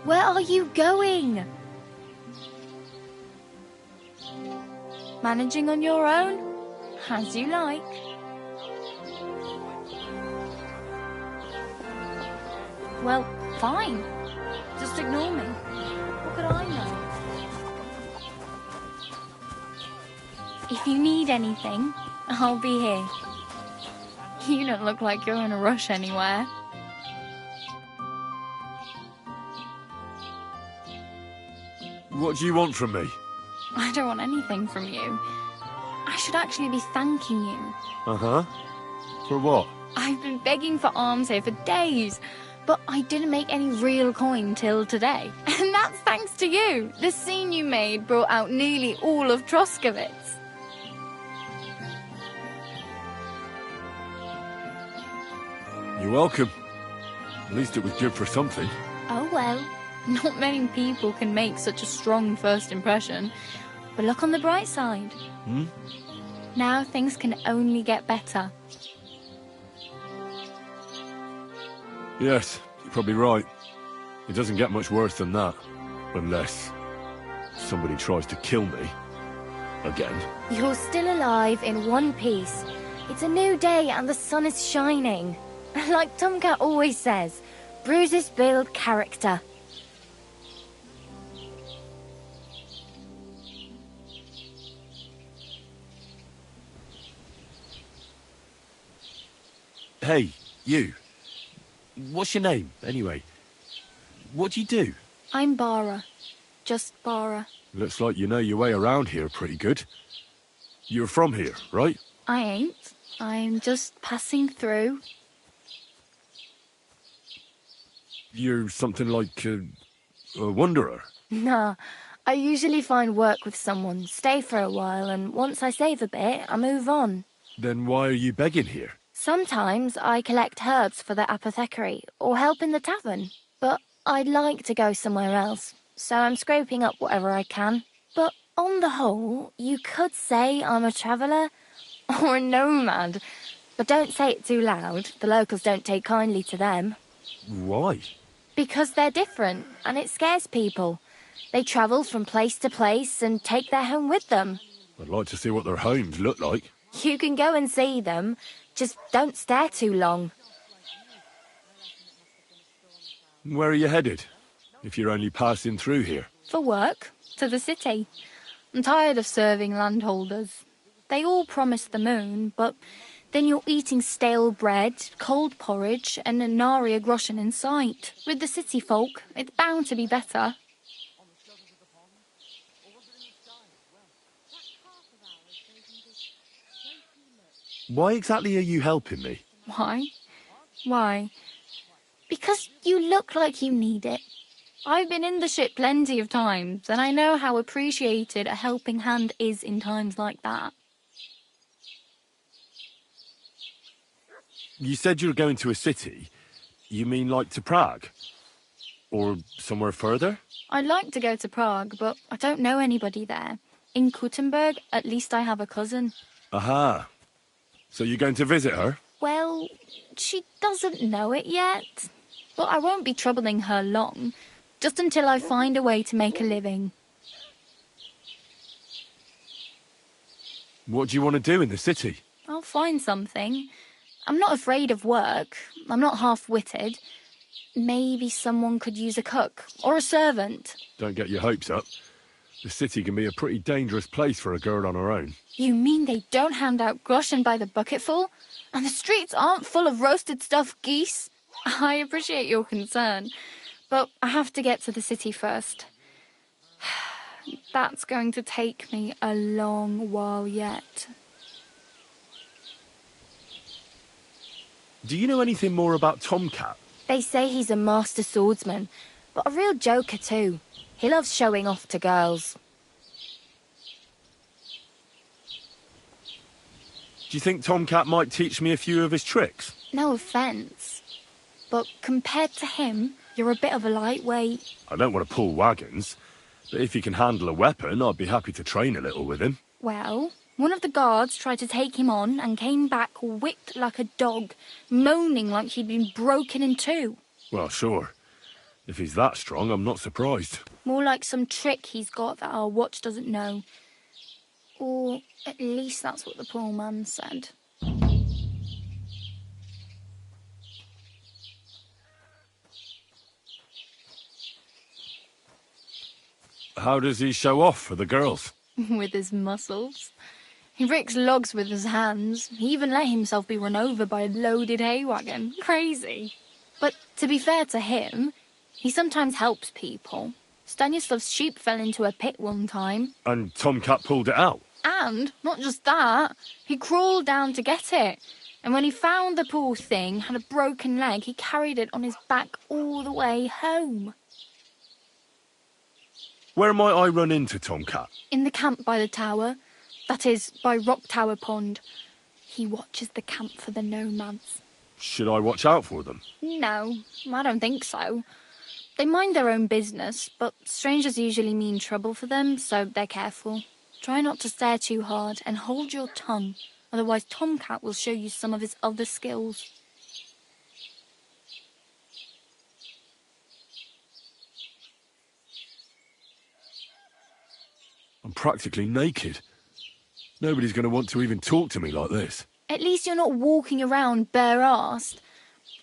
Where are you going? Managing on your own? As you like. Well, fine. Just ignore me. What could I know? If you need anything, I'll be here. You don't look like you're in a rush anywhere. What do you want from me? I don't want anything from you. I should actually be thanking you. Uh-huh. For what? I've been begging for alms here for days, but I didn't make any real coin till today. And that's thanks to you. The scene you made brought out nearly all of Troskowitz. You're welcome. At least it was good for something. Oh well, not many people can make such a strong first impression. But look on the bright side. Hmm? Now things can only get better. Yes, you're probably right. It doesn't get much worse than that. Unless somebody tries to kill me. Again. You're still alive in one piece. It's a new day and the sun is shining. Like Tomcat always says, bruises build character. Hey, you. What's your name, anyway? What do you do? I'm Bara. Just Bara. Looks like you know your way around here pretty good. You're from here, right? I ain't. I'm just passing through. You're something like a wanderer. Nah, I usually find work with someone, stay for a while, and once I save a bit, I move on. Then why are you begging here? Sometimes I collect herbs for the apothecary, or help in the tavern. But I'd like to go somewhere else, so I'm scraping up whatever I can. But on the whole, you could say I'm a traveller, or a nomad. But don't say it too loud, the locals don't take kindly to them. Why? Because they're different, and it scares people. They travel from place to place and take their home with them. I'd like to see what their homes look like. You can go and see them, just don't stare too long. Where are you headed? If you're only passing through here. For work, to the city. I'm tired of serving landholders. They all promise the moon, but then you're eating stale bread, cold porridge, and a nary a groschen in sight. With the city folk, it's bound to be better. Why exactly are you helping me? Why? Why? Because you look like you need it. I've been in the ship plenty of times, and I know how appreciated a helping hand is in times like that. You said you were going to a city. You mean like to Prague? Or somewhere further? I'd like to go to Prague, but I don't know anybody there. In Kuttenberg, at least I have a cousin. Aha. So you're going to visit her? Well, she doesn't know it yet. But I won't be troubling her long, just until I find a way to make a living. What do you want to do in the city? I'll find something. I'm not afraid of work. I'm not half-witted. Maybe someone could use a cook or a servant. Don't get your hopes up. The city can be a pretty dangerous place for a girl on her own. You mean they don't hand out groschen by the bucketful? And the streets aren't full of roasted stuffed geese? I appreciate your concern, but I have to get to the city first. That's going to take me a long while yet. Do you know anything more about Tomcat? They say he's a master swordsman, but a real joker too. He loves showing off to girls. Do you think Tomcat might teach me a few of his tricks? No offence, but compared to him, you're a bit of a lightweight. I don't want to pull wagons, but if he can handle a weapon, I'd be happy to train a little with him. Well, one of the guards tried to take him on and came back whipped like a dog, moaning like he'd been broken in two. Well, sure. If he's that strong, I'm not surprised. More like some trick he's got that our watch doesn't know. Or at least that's what the poor man said. How does he show off for the girls? With his muscles. He ricks logs with his hands. He even let himself be run over by a loaded hay wagon. Crazy. But to be fair to him, he sometimes helps people. Stanislav's sheep fell into a pit one time. And Tomcat pulled it out? And, not just that, he crawled down to get it. And when he found the poor thing had a broken leg, he carried it on his back all the way home. Where might I run into Tomcat? In the camp by the tower. That is, by Rock Tower Pond. He watches the camp for the nomads. Should I watch out for them? No, I don't think so. They mind their own business, but strangers usually mean trouble for them, so they're careful. Try not to stare too hard and hold your tongue, otherwise Tomcat will show you some of his other skills. I'm practically naked. Nobody's going to want to even talk to me like this. At least you're not walking around bare-arsed,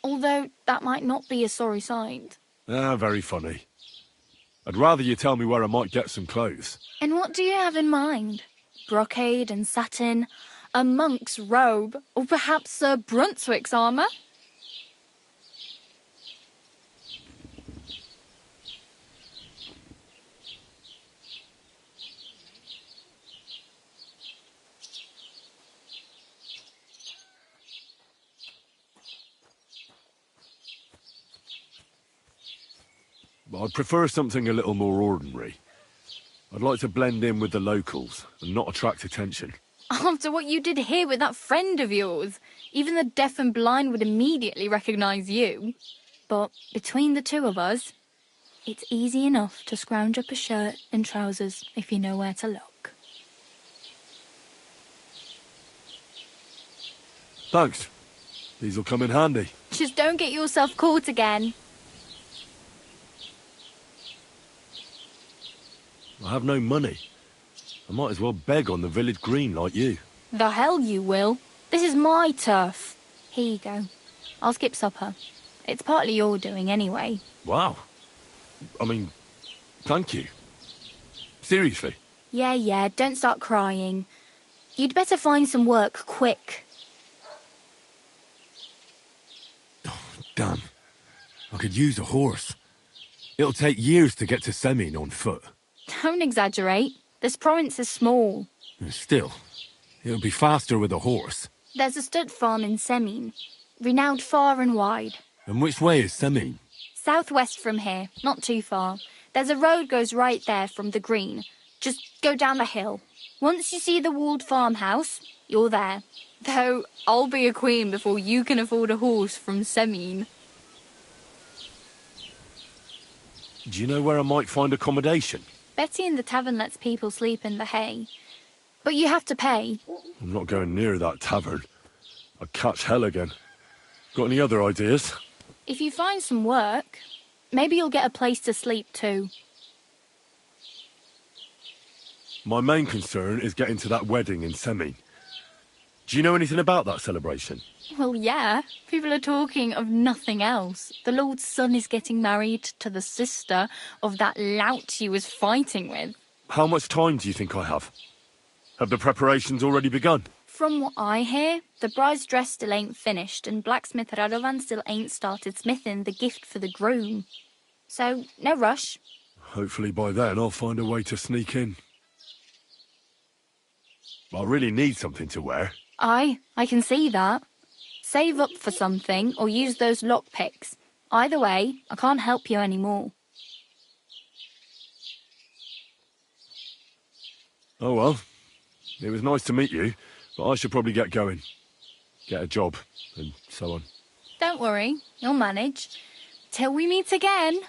although that might not be a sorry sight. Ah, very funny. I'd rather you tell me where I might get some clothes. And what do you have in mind? Brocade and satin, a monk's robe, or perhaps Sir Brunswick's armour? I'd prefer something a little more ordinary. I'd like to blend in with the locals and not attract attention. After what you did here with that friend of yours, even the deaf and blind would immediately recognise you. But between the two of us, it's easy enough to scrounge up a shirt and trousers if you know where to look. Thanks. These'll come in handy. Just don't get yourself caught again. I have no money. I might as well beg on the village green like you. The hell you will. This is my turf. Here you go. I'll skip supper. It's partly your doing anyway. Wow. I mean, thank you. Seriously. Yeah, don't start crying. You'd better find some work quick. Oh, damn. I could use a horse. It'll take years to get to Semien on foot. Don't exaggerate. This province is small. Still, it'll be faster with a horse. There's a stud farm in Semien, renowned far and wide. And which way is Semien? Southwest from here, not too far. There's a road goes right there from the green. Just go down the hill. Once you see the walled farmhouse, you're there. Though I'll be a queen before you can afford a horse from Semien. Do you know where I might find accommodation? Betty in the tavern lets people sleep in the hay. But you have to pay. I'm not going near that tavern. I'd catch hell again. Got any other ideas? If you find some work, maybe you'll get a place to sleep too. My main concern is getting to that wedding in Semien. Do you know anything about that celebration? Well, yeah. People are talking of nothing else. The Lord's son is getting married to the sister of that lout he was fighting with. How much time do you think I have? Have the preparations already begun? From what I hear, the bride's dress still ain't finished and blacksmith Radovan still ain't started smithing the gift for the groom. So, no rush. Hopefully by then I'll find a way to sneak in. I really need something to wear. I can see that. Save up for something or use those lockpicks. Either way, I can't help you anymore. Oh well, it was nice to meet you, but I should probably get going. Get a job, and so on. Don't worry, you'll manage. Till we meet again.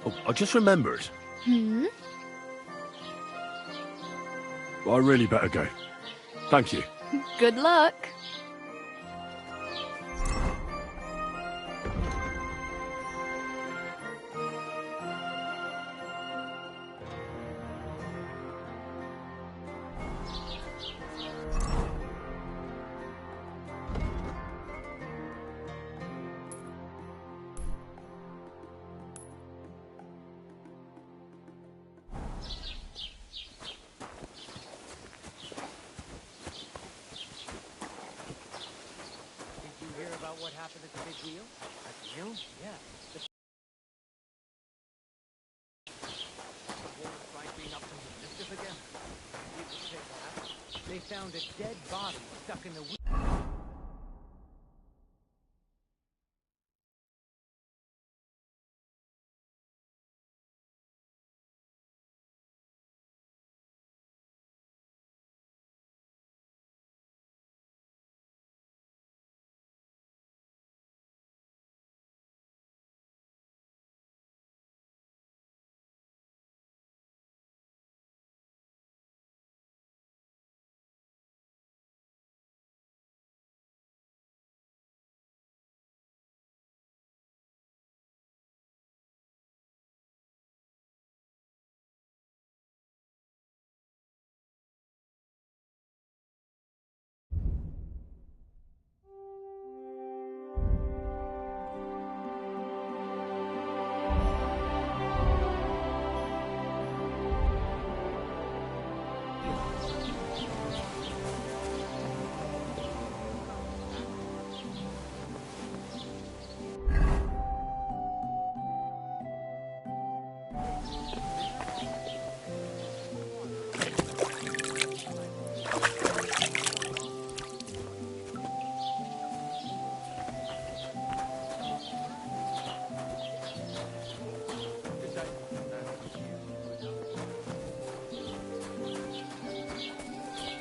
Oh, I just remembered. Hmm? I really better go. Thank you. Good luck. Did you hear about what happened at the big wheel? At the wheel? Yeah. The whole tried being up to mischief again. You could say that. They found a dead body stuck in the wheel.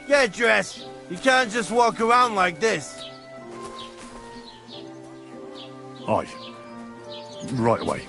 Get dressed! You can't just walk around like this. Aye. Right away.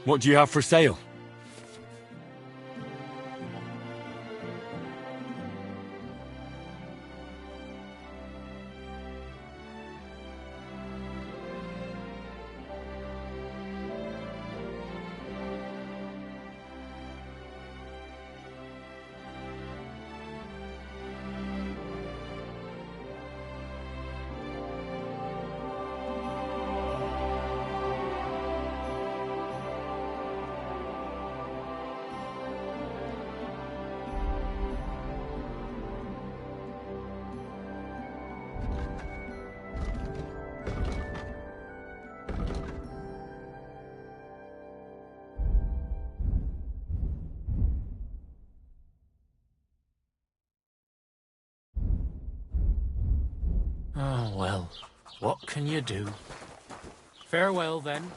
What do you have for sale? Oh, well, what can you do? Farewell, then.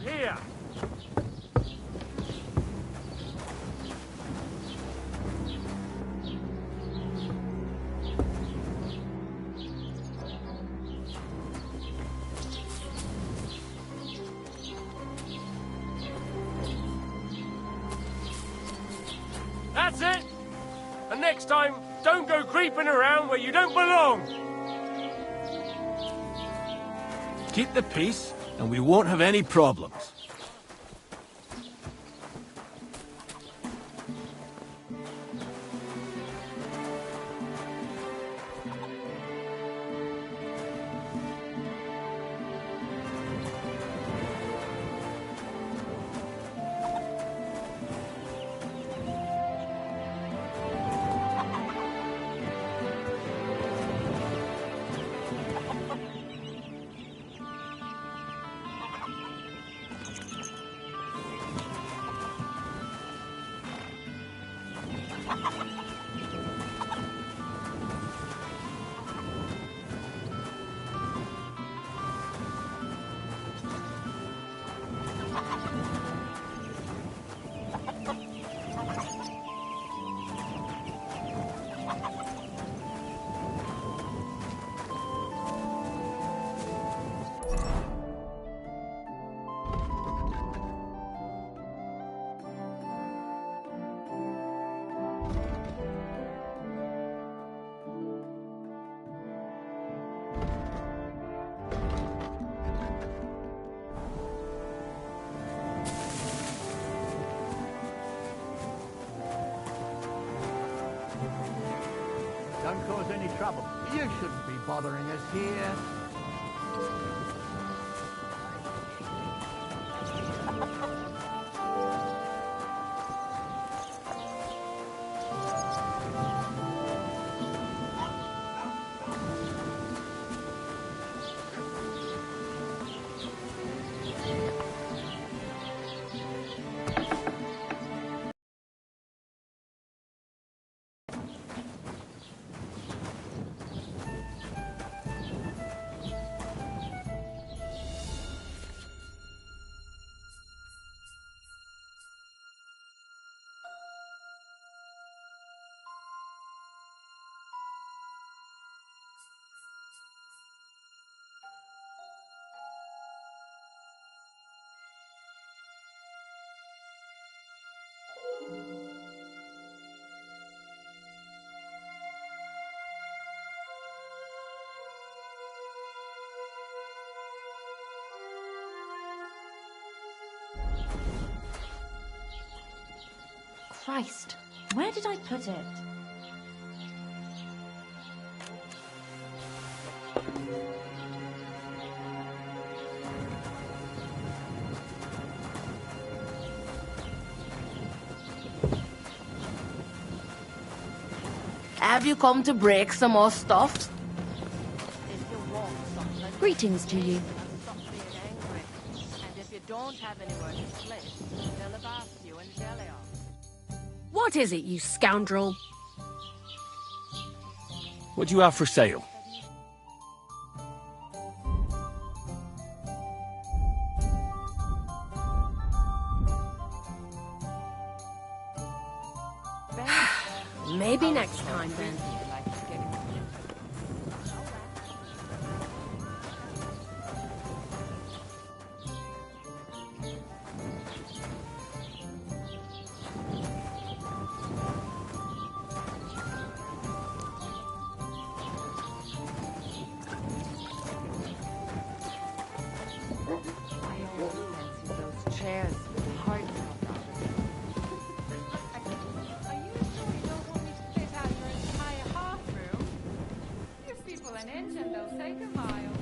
here! That's it! And next time, don't go creeping around where you don't belong! Keep the peace, and we won't have any problems. Don't cause any trouble. You shouldn't be bothering us here. Christ, where did I put it? Have you come to break some more stuff? If you want something, Greetings to you. stop being angry. And if you don't have anywhere to split, they'll have asked you in Delion. What is it, you scoundrel? What do you have for sale? Maybe next time, then. Those chairs with hard Are you sure you don't want me to fit out your entire half room? Give people an inch and they'll take a mile.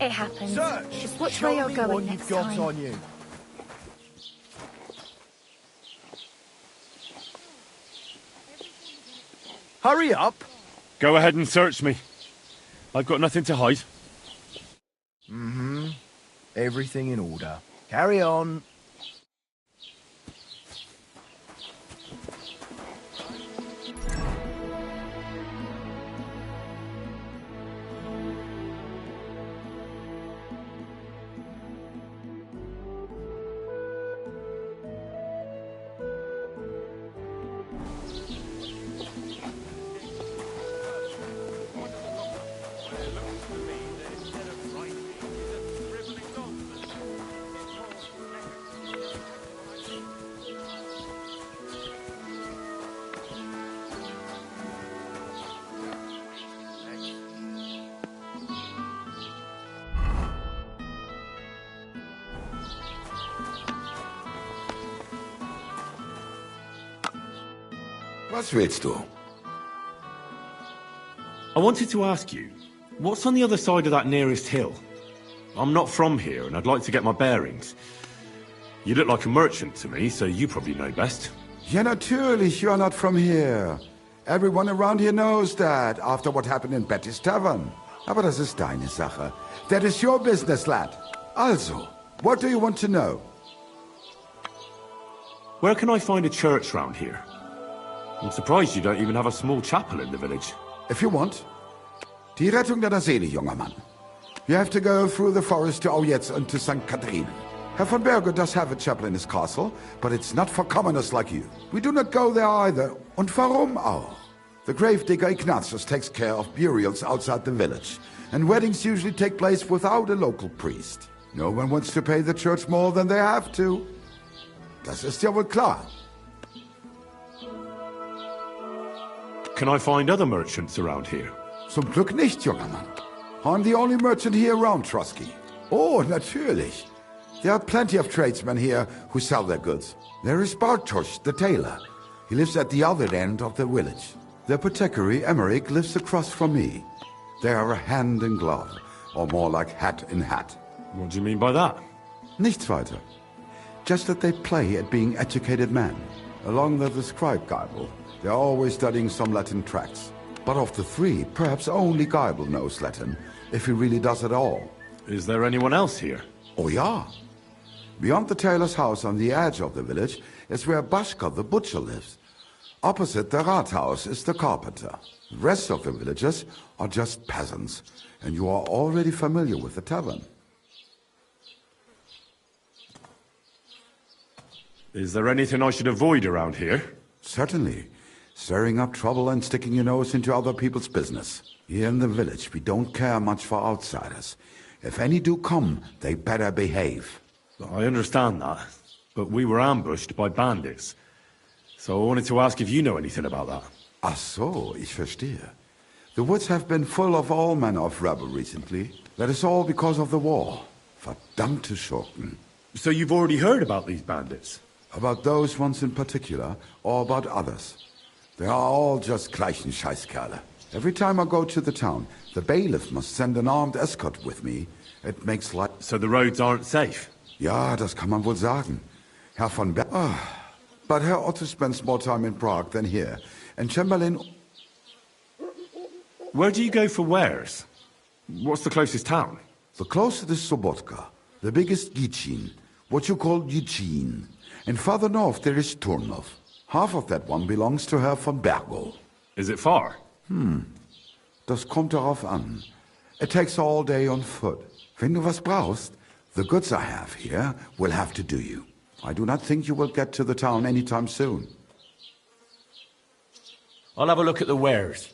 It happens. Search! Just watch Show where you're me going what next you've got time. on you. Hurry up! Go ahead and search me. I've got nothing to hide. Mm-hmm. Everything in order. Carry on. Was willst du? I wanted to ask you, what's on the other side of that nearest hill? I'm not from here, and I'd like to get my bearings. You look like a merchant to me, so you probably know best. Ja, natürlich, you're not from here. Everyone around here knows that, after what happened in Betty's Tavern. Aber das ist deine Sache. That is your business, lad. Also, what do you want to know? Where can I find a church round here? I'm surprised you don't even have a small chapel in the village. If you want. Die Rettung deiner Seele, junger Mann. You have to go through the forest to Aujetz and to St. Catherine. Herr von Berge does have a chapel in his castle, but it's not for commoners like you. We do not go there either. Und warum auch? The gravedigger Ignatius takes care of burials outside the village, and weddings usually take place without a local priest. No one wants to pay the church more than they have to. Das ist ja wohl klar. Can I find other merchants around here? Zum Glück nicht, junger Mann. I'm the only merchant here around, Trusky. Oh, natürlich. There are plenty of tradesmen here who sell their goods. There is Bartosz, the tailor. He lives at the other end of the village. The apothecary, Emmerich, lives across from me. They are hand in glove, or more like hat in hat. What do you mean by that? Nichts weiter. Just that they play at being educated men. Along with the scribe Geibel, they are always studying some Latin tracts. But of the three, perhaps only Geibel knows Latin, if he really does at all. Is there anyone else here? Oh ja. Beyond the tailor's house on the edge of the village is where Bashka the butcher lives. Opposite the Rathaus is the carpenter. The rest of the villagers are just peasants, and you are already familiar with the tavern. Is there anything I should avoid around here? Certainly. Stirring up trouble and sticking your nose into other people's business. Here in the village, we don't care much for outsiders. If any do come, they better behave. I understand that, but we were ambushed by bandits. So I wanted to ask if you know anything about that. Ach so, ich verstehe. The woods have been full of all manner of rebel recently. That is all because of the war. Verdammte Schurken. So you've already heard about these bandits? About those ones in particular, or about others. They are all just gleichen Scheißkerle. Every time I go to the town, the bailiff must send an armed escort with me. It makes life... So the roads aren't safe? Ja, das kann man wohl sagen. Herr von Berg... But Herr Otto spends more time in Prague than here. And Chamberlain... Where do you go for wares? What's the closest town? The closest is Sobotka. The biggest Gichin. What you call Eugene. And farther north there is Turnov. Half of that one belongs to Herr von Bergo. Is it far? Das kommt darauf an. It takes all day on foot. Wenn du was brauchst, the goods I have here will have to do you. I do not think you will get to the town anytime soon. I'll have a look at the wares.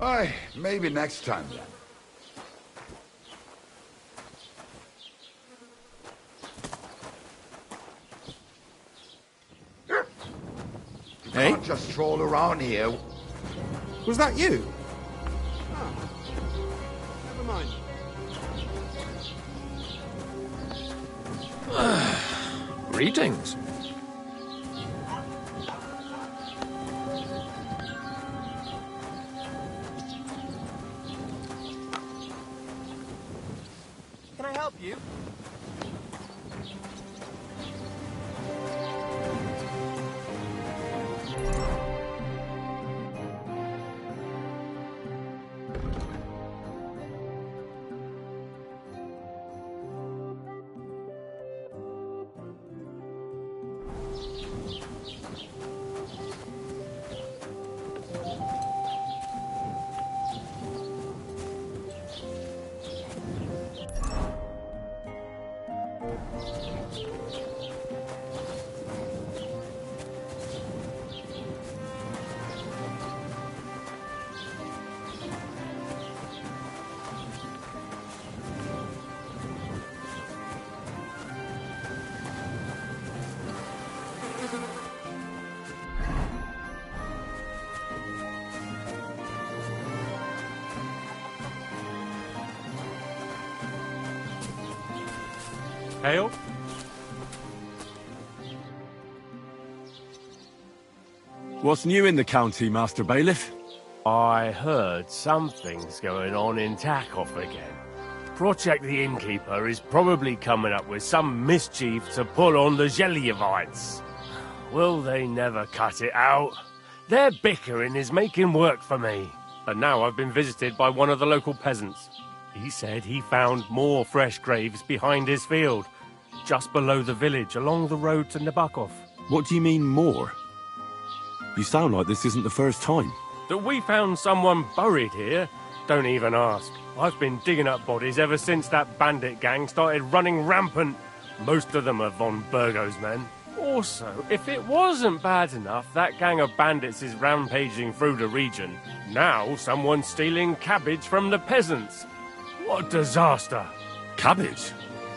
Aye, maybe next time then. You can't just stroll around here. Was that you? Oh. Never mind. Greetings. Can I help you? Hail? What's new in the county, Master Bailiff? I heard something's going on in Tarkov again. Project the Innkeeper is probably coming up with some mischief to pull on the Zelievites. Will they never cut it out? Their bickering is making work for me. And now I've been visited by one of the local peasants. He said he found more fresh graves behind his field, just below the village, along the road to Nabokov. What do you mean, more? You sound like this isn't the first time. That we found someone buried here? Don't even ask. I've been digging up bodies ever since that bandit gang started running rampant. Most of them are von Burgo's men. Also, if it wasn't bad enough that gang of bandits is rampaging through the region, now someone's stealing cabbage from the peasants. What a disaster. Cabbage?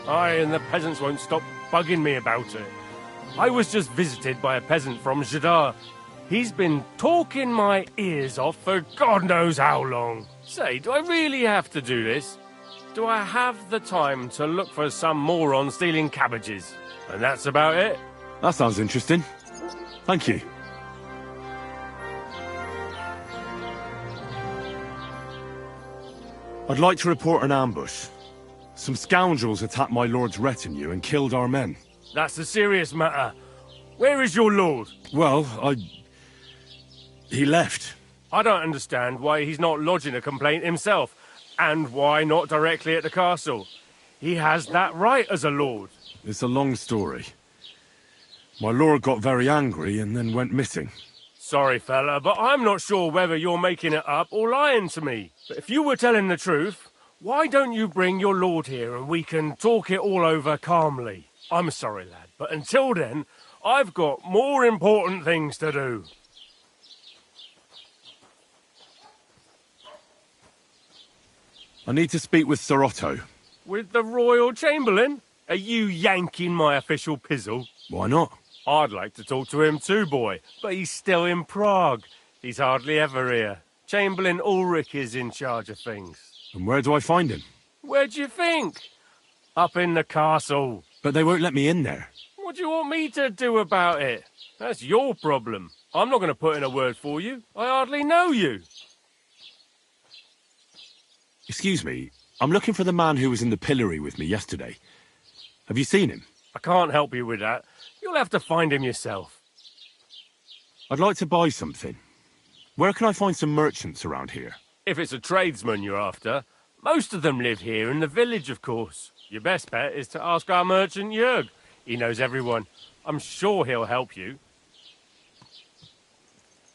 Aye, and the peasants won't stop bugging me about it. I was just visited by a peasant from Jadar. He's been talking my ears off for God knows how long. Say, do I really have to do this? Do I have the time to look for some moron stealing cabbages? And that's about it. That sounds interesting. Thank you. I'd like to report an ambush. Some scoundrels attacked my lord's retinue and killed our men. That's a serious matter. Where is your lord? Well, he left. I don't understand why he's not lodging a complaint himself, and why not directly at the castle. He has that right as a lord. It's a long story. My lord got very angry and then went missing. Sorry, fella, but I'm not sure whether you're making it up or lying to me. But if you were telling the truth, why don't you bring your lord here and we can talk it all over calmly? I'm sorry, lad, but until then, I've got more important things to do. I need to speak with Sir Otto. With the Royal Chamberlain? Are you yanking my official pizzle? Why not? I'd like to talk to him too, boy, but he's still in Prague. He's hardly ever here. Chamberlain Ulrich is in charge of things. And where do I find him? Where do you think? Up in the castle. But they won't let me in there. What do you want me to do about it? That's your problem. I'm not going to put in a word for you. I hardly know you. Excuse me, I'm looking for the man who was in the pillory with me yesterday. Have you seen him? I can't help you with that. You'll have to find him yourself. I'd like to buy something. Where can I find some merchants around here? If it's a tradesman you're after, most of them live here in the village, of course. Your best bet is to ask our merchant Jörg. He knows everyone. I'm sure he'll help you.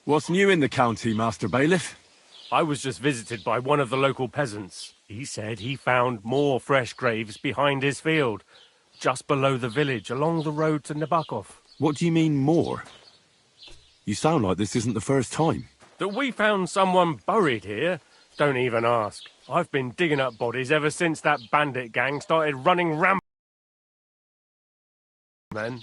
What's new in the county, Master Bailiff? I was just visited by one of the local peasants. He said he found more fresh graves behind his field, just below the village, along the road to Nabokov. What do you mean, more? You sound like this isn't the first time. That we found someone buried here? Don't even ask. I've been digging up bodies ever since that bandit gang started running rampant. Men.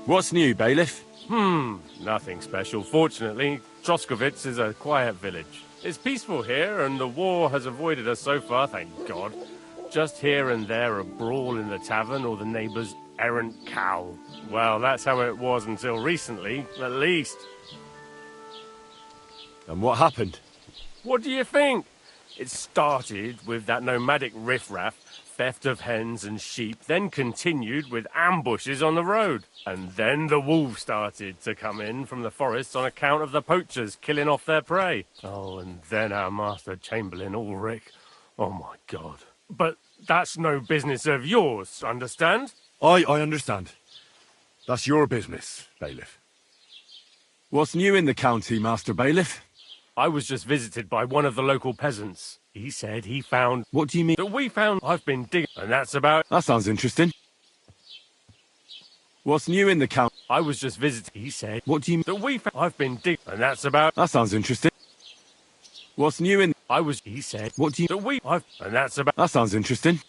What's new, bailiff? Nothing special. Fortunately, Troskovitz is a quiet village. It's peaceful here, and the war has avoided us so far, thank God. Just here and there a brawl in the tavern or the neighbour's errant cow. Well, that's how it was until recently, at least. And what happened? What do you think? It started with that nomadic riffraff, theft of hens and sheep, then continued with ambushes on the road. And then the wolves started to come in from the forests on account of the poachers killing off their prey. Oh, and then our Master Chamberlain Ulrich. Oh my God. But that's no business of yours, understand? I understand. That's your business, bailiff. What's new in the county, Master Bailiff? I was just visited by one of the local peasants. He said he found... What do you mean? That we found... I've been digging... And that's about... That sounds interesting. What's new in the county? I was just visited. He said... What do you mean? That we found... I've been digging... And that's about... That sounds interesting. What's new in... I was... He said... What do you... That we... I've... And that's about... That sounds interesting.